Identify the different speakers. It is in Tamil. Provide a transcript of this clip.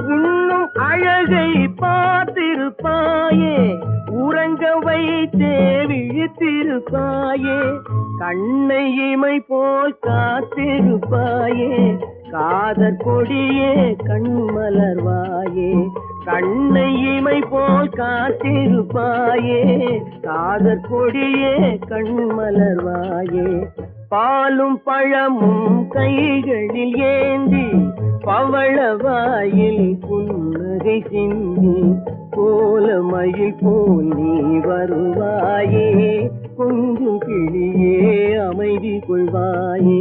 Speaker 1: உன்னும் அழகை பார்த்திருப்பாயே, உறங்க வைத்தே விழித்திருப்பாயே, கண்ணை இமை போல் காத்திருப்பாயே, காதற் கொடியே கண்மலர்வாயே, கண்ணை இமை போல் காத்திருப்பாயே, காதற் கொடியே கண்மலர்வாயே, பாலும் பழமும் கைகளில் ஏந்தி பவளவாயில் புன்னகை சிந்தி கோலமயில் போல் நீ வருவாயே, கொஞ்சம் கிளியே அமைதி கொள்வாயே.